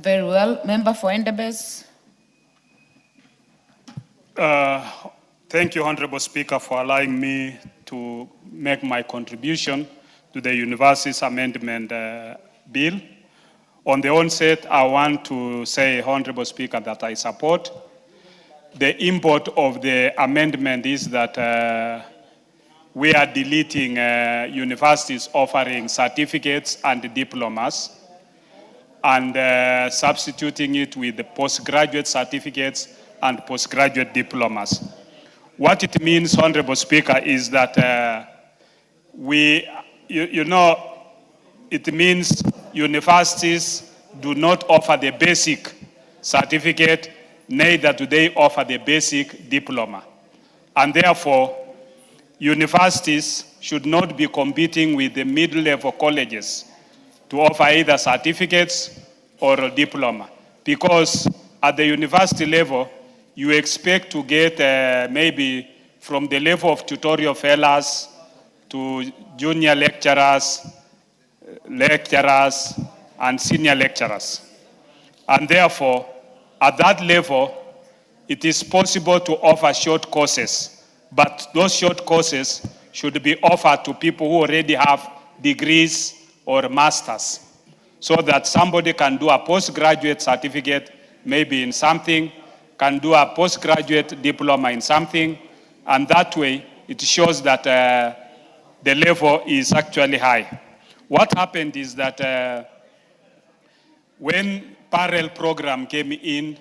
Very well. Member for Endebess. Thank you, Honorable Speaker, for allowing me to make my contribution to the University's Amendment Bill. On the onset, I want to say, Honorable Speaker, that I support. The import of the amendment is that we are deleting universities offering certificates and diplomas and substituting it with the postgraduate certificates and postgraduate diplomas. What it means, Honorable Speaker, is that it means universities do not offer the basic certificate, neither do they offer the basic diploma. And therefore, universities should not be competing with the middle-level colleges to offer either certificates or a diploma. Because at the university level, you expect to get maybe from the level of tutorial fellows to junior lecturers, and senior lecturers. And therefore, at that level, it is possible to offer short courses, but those short courses should be offered to people who already have degrees or masters, so that somebody can do a postgraduate certificate, maybe in something, can do a postgraduate diploma in something, and that way it shows that the level is actually high. What happened is that when parallel program came in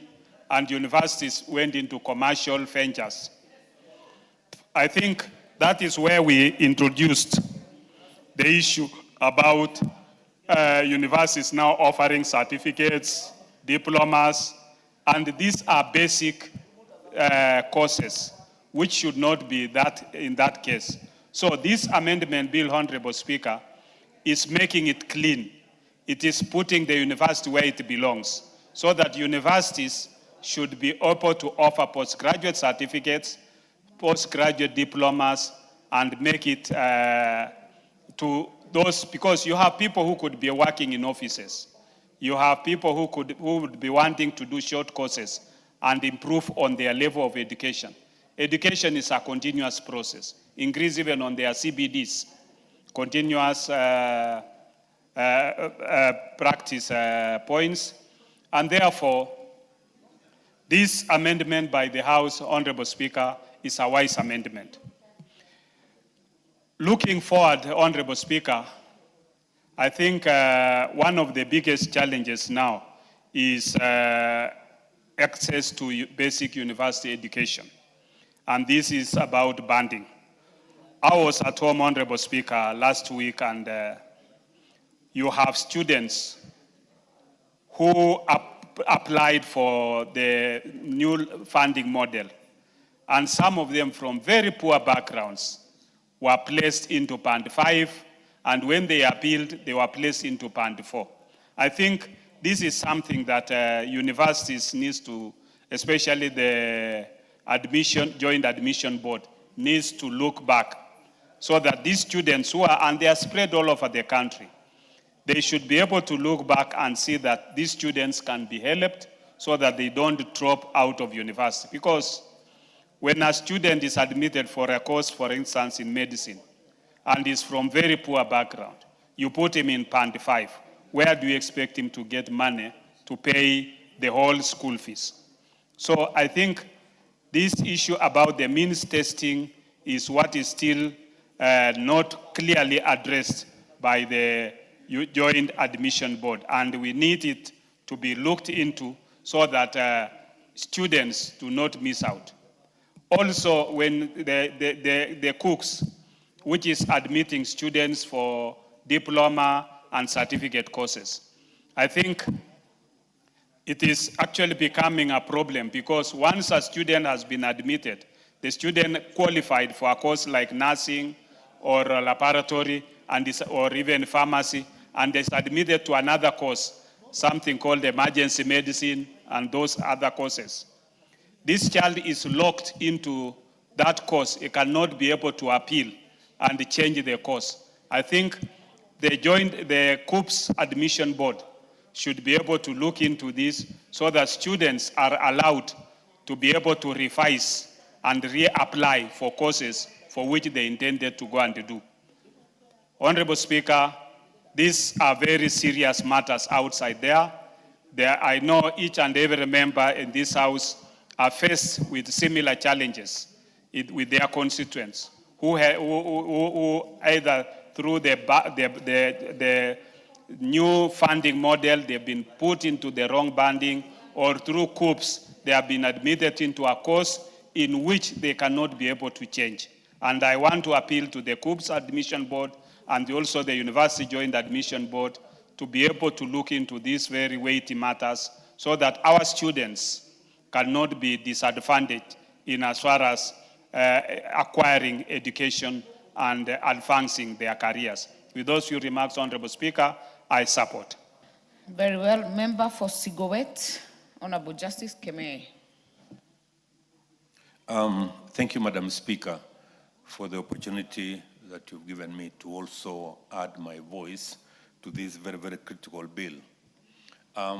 and universities went into commercial ventures, I think that is where we introduced the issue about universities now offering certificates, diplomas, and these are basic courses, which should not be that in that case. So this amendment bill, Honorable Speaker, is making it clean. It is putting the university where it belongs, so that universities should be able to offer postgraduate certificates, postgraduate diplomas, and make it to those, because you have people who could be working in offices. You have people who would be wanting to do short courses and improve on their level of education. Education is a continuous process. Increase even on their CBDs, continuous practice points. And therefore, this amendment by the House, Honorable Speaker, is a wise amendment. Looking forward, Honorable Speaker, I think one of the biggest challenges now is access to basic university education. And this is about banding. I was at home, Honorable Speaker, last week, and you have students who applied for the new funding model. And some of them from very poor backgrounds were placed into Band 5, and when they appealed, they were placed into Band 4. I think this is something that universities need to, especially the joint admission board, needs to look back, so that these students who are, and they are spread all over the country, they should be able to look back and see that these students can be helped so that they don't drop out of university. Because when a student is admitted for a course, for instance, in medicine, and is from very poor background, you put him in Band 5, where do you expect him to get money to pay the whole school fees? So I think this issue about the means testing is what is still not clearly addressed by the joint admission board, and we need it to be looked into so that students do not miss out. Also, when the cooks, which is admitting students for diploma and certificate courses, I think it is actually becoming a problem, because once a student has been admitted, the student qualified for a course like nursing or laboratory or even pharmacy, and is admitted to another course, something called emergency medicine and those other courses. This child is locked into that course. It cannot be able to appeal and change the course. I think the COOPS admission board should be able to look into this so that students are allowed to be able to revise and reapply for courses for which they intended to go and do. Honorable Speaker, these are very serious matters outside there. I know each and every member in this House are faced with similar challenges with their constituents, who either through the new funding model, they've been put into the wrong banding, or through coups, they have been admitted into a course in which they cannot be able to change. And I want to appeal to the coups admission board and also the University Joint Admission Board to be able to look into these very weighty matters so that our students cannot be disadvantaged in as far as acquiring education and advancing their careers. With those few remarks, Honorable Speaker, I support. Very well. Member for Sigowet, Honorable Justice Keme. Thank you, Madam Speaker, for the opportunity that you've given me to also add my voice to this very, very critical bill.